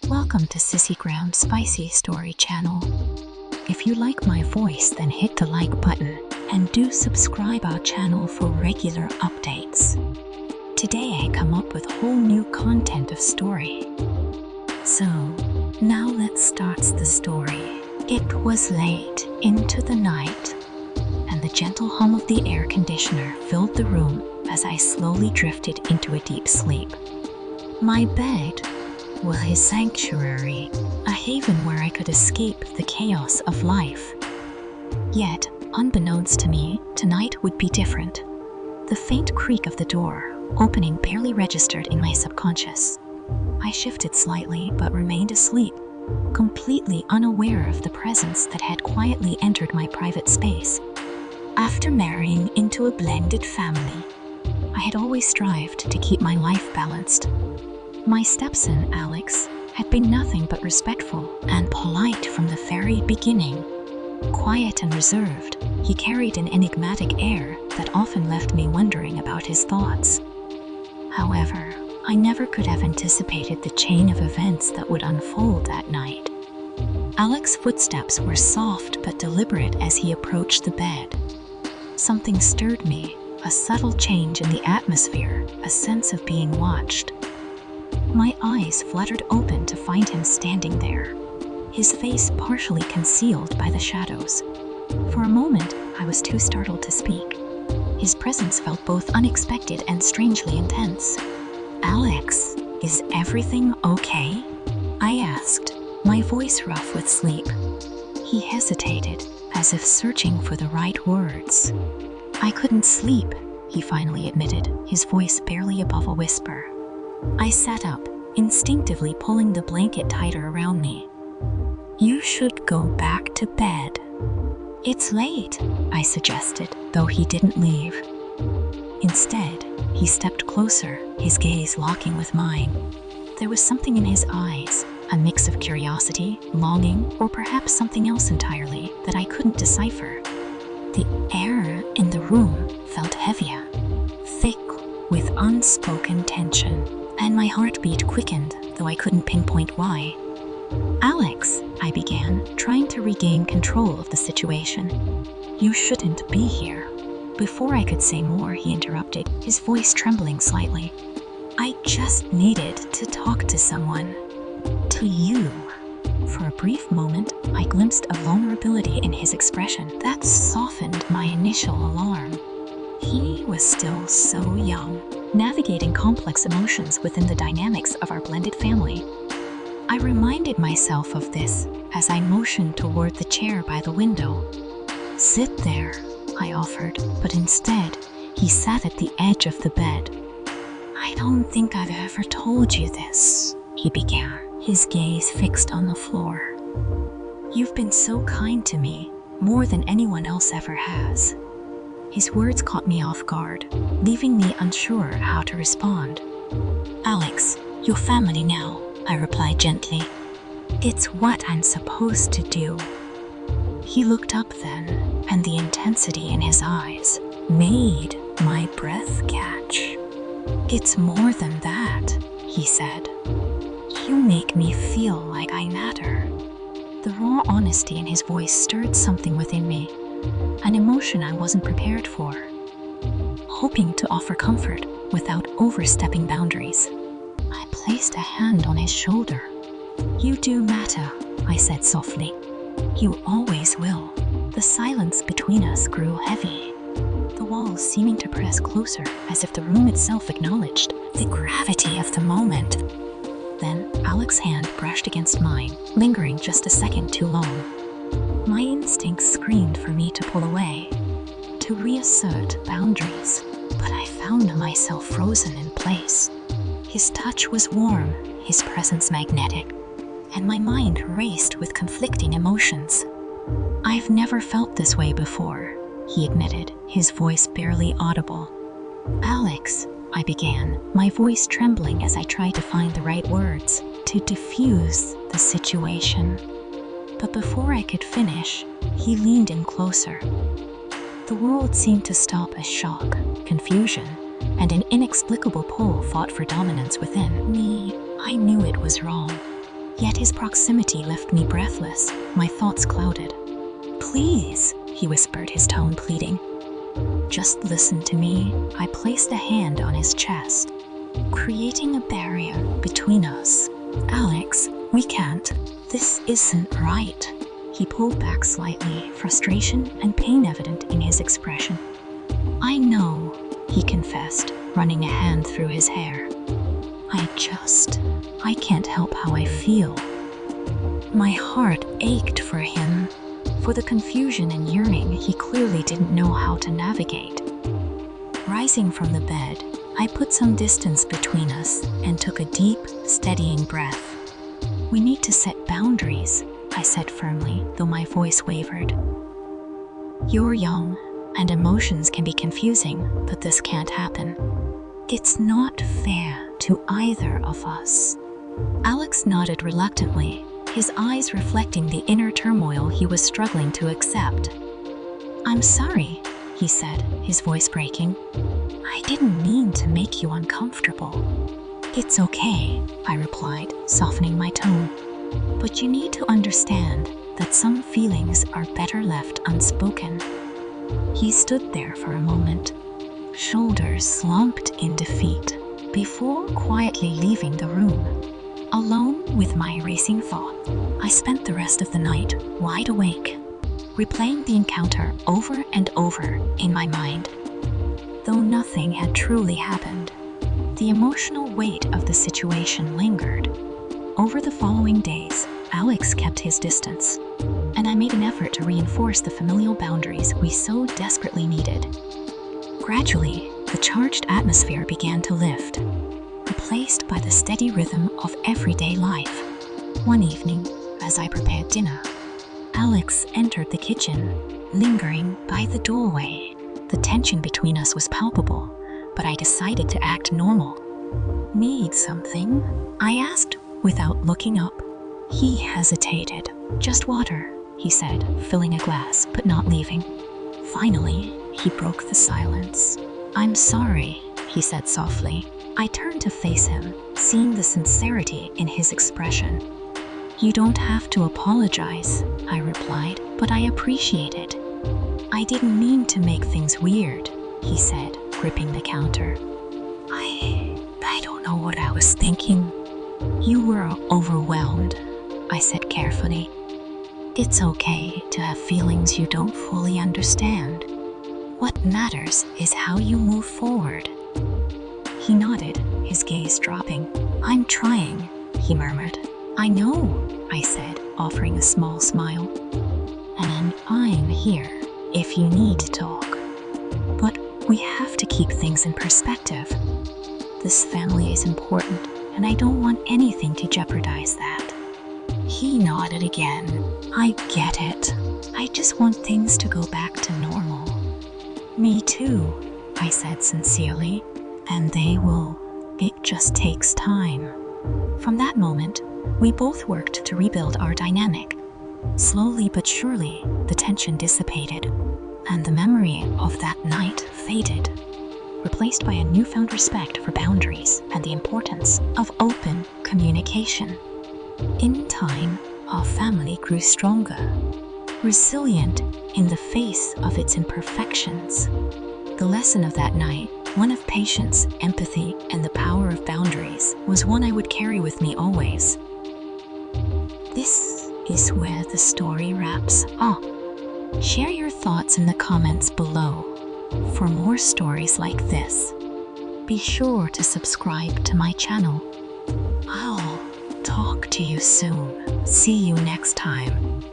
Welcome to Sissygram Spicy Story channel. If you like my voice, then hit the like button and do subscribe our channel for regular updates. Today I come up with whole new content of story. So, now let's start the story. It was late into the night, and the gentle hum of the air conditioner filled the room as I slowly drifted into a deep sleep. My bed was a sanctuary, a haven where I could escape the chaos of life. Yet, unbeknownst to me, tonight would be different. The faint creak of the door opening barely registered in my subconscious. I shifted slightly but remained asleep, completely unaware of the presence that had quietly entered my private space. After marrying into a blended family, I had always strived to keep my life balanced. My stepson, Alex, had been nothing but respectful and polite from the very beginning. Quiet and reserved, he carried an enigmatic air that often left me wondering about his thoughts. However, I never could have anticipated the chain of events that would unfold that night. Alex's footsteps were soft but deliberate as he approached the bed. Something stirred me, a subtle change in the atmosphere, a sense of being watched. My eyes fluttered open to find him standing there, his face partially concealed by the shadows. For a moment, I was too startled to speak. His presence felt both unexpected and strangely intense. "Alex, is everything okay?" I asked, my voice rough with sleep. He hesitated, as if searching for the right words. "I couldn't sleep," he finally admitted, his voice barely above a whisper. I sat up, instinctively pulling the blanket tighter around me. "You should go back to bed." "It's late," I suggested, though he didn't leave. Instead, he stepped closer, his gaze locking with mine. There was something in his eyes, a mix of curiosity, longing, or perhaps something else entirely that I couldn't decipher. The air in the room felt heavier, thick with unspoken tension, and my heartbeat quickened, though I couldn't pinpoint why. "Alex," I began, trying to regain control of the situation. "You shouldn't be here." Before I could say more, he interrupted, his voice trembling slightly. "I just needed to talk to someone. To you." For a brief moment, I glimpsed a vulnerability in his expression that softened my initial alarm. He was still so young, navigating complex emotions within the dynamics of our blended family. I reminded myself of this as I motioned toward the chair by the window. "Sit there," I offered, but instead, he sat at the edge of the bed. "I don't think I've ever told you this," he began, his gaze fixed on the floor. "You've been so kind to me, more than anyone else ever has." His words caught me off guard, leaving me unsure how to respond. "Alex, you're family now," I replied gently. "It's what I'm supposed to do." He looked up then, and the intensity in his eyes made my breath catch. "It's more than that," he said. "You make me feel like I matter." The raw honesty in his voice stirred something within me, an emotion I wasn't prepared for. Hoping to offer comfort without overstepping boundaries, I placed a hand on his shoulder. "You do matter," I said softly. "You always will." The silence between us grew heavy, the walls seeming to press closer as if the room itself acknowledged the gravity of the moment. Then Alex's hand brushed against mine, lingering just a second too long. My instincts screamed for me to pull away, to reassert boundaries, but I found myself frozen in place. His touch was warm, his presence magnetic, and my mind raced with conflicting emotions. "I've never felt this way before," he admitted, his voice barely audible. "Alex," I began, my voice trembling as I tried to find the right words to diffuse the situation. But before I could finish, he leaned in closer. The world seemed to stop as shock, confusion, and an inexplicable pull fought for dominance within me. I knew it was wrong. Yet his proximity left me breathless, my thoughts clouded. "Please," he whispered, his tone pleading. "Just listen to me." I placed a hand on his chest, creating a barrier between us. "Alex, we can't. This isn't right." He pulled back slightly, frustration and pain evident in his expression. "I know," he confessed, running a hand through his hair. I can't help how I feel." My heart ached for him, for the confusion and yearning he clearly didn't know how to navigate. Rising from the bed, I put some distance between us and took a deep, steadying breath. "We need to set boundaries," I said firmly, though my voice wavered. "You're young, and emotions can be confusing, but this can't happen. It's not fair to either of us." Alex nodded reluctantly, his eyes reflecting the inner turmoil he was struggling to accept. "I'm sorry," he said, his voice breaking. "I didn't mean to make you uncomfortable." "It's okay," I replied, softening my tone. "But you need to understand that some feelings are better left unspoken." He stood there for a moment, shoulders slumped in defeat, before quietly leaving the room. Alone with my racing thoughts, I spent the rest of the night wide awake, replaying the encounter over and over in my mind. Though nothing had truly happened, the emotional weight of the situation lingered. Over the following days, Alex kept his distance, and I made an effort to reinforce the familial boundaries we so desperately needed. Gradually, the charged atmosphere began to lift, replaced by the steady rhythm of everyday life. One evening, as I prepared dinner, Alex entered the kitchen, lingering by the doorway. The tension between us was palpable, but I decided to act normal. "Need something?" I asked without looking up. He hesitated. "Just water," he said, filling a glass but not leaving. Finally, he broke the silence. "I'm sorry," he said softly. I turned to face him, seeing the sincerity in his expression. "You don't have to apologize," I replied, "but I appreciate it." "I didn't mean to make things weird," he said, gripping the counter. I don't know what I was thinking." "You were overwhelmed," I said carefully. "It's okay to have feelings you don't fully understand. What matters is how you move forward." He nodded, his gaze dropping. "I'm trying," he murmured. "I know," I said, offering a small smile. "And I'm here if you need to talk. But we have to keep things in perspective. This family is important, and I don't want anything to jeopardize that." He nodded again. "I get it. I just want things to go back to normal." "Me too," I said sincerely. "And they will. It just takes time." From that moment, we both worked to rebuild our dynamic. Slowly but surely, the tension dissipated, and the memory of that night faded, replaced by a newfound respect for boundaries and the importance of open communication. In time, our family grew stronger, resilient in the face of its imperfections. The lesson of that night, one of patience, empathy, and the power of boundaries, was one I would carry with me always. This is where the story wraps up. Share your thoughts in the comments below. For more stories like this, be sure to subscribe to my channel. I'll talk to you soon. See you next time.